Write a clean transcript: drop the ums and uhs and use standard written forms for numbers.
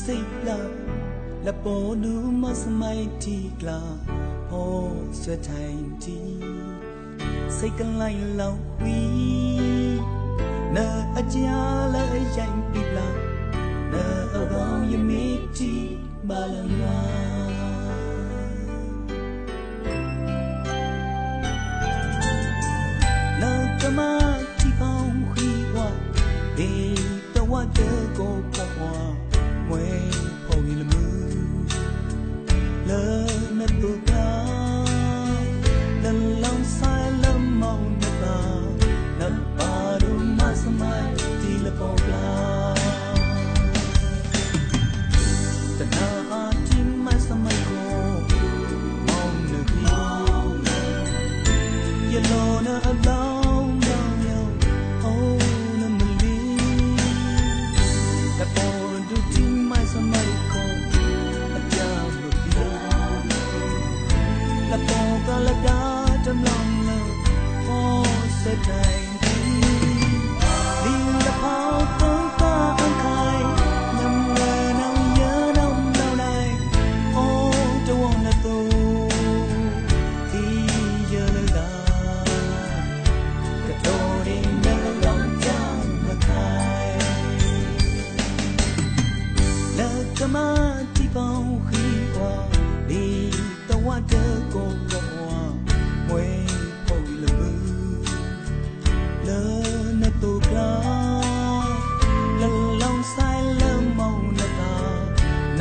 စိတ်လာလက်ပေါ်လူမစမိုက်တီကလာဟောဆွဲထိုင်တီစိတ်ကလိုက်လောက်ဝီနာအကြာလည်းရိုင်ပြီလားနာအပေါင်းယမေတီဘာလနာနာကမတီပေါင်းခွီဝါဘေးတဝတ်တဲ့ကိုပေါ်ဝါမွေပုံရမူလဲနဲ့တူတာလလောင်းဆိုင်လမောင်းတာနပါရမစမိုင်းဒီလပေါ်လာတနာတီမစမိုင်းကိုမောင်းနေပြီရလောနာအလောင်းရောင်ရောင်ဟောနမလီတပေါ်ဒူတီမစမိုင်းကိုအကြောင်းလို့ပြောလက်ပေါ်ကလကားတမောင်းလို့ဟောစတိုင်းကမတီပေါင်းခီဝါဒီတဝတ်တကိုကောမွေပေါ်လဘလဲနတူကလာလလောင်းဆိုင်လမောင်းနတာန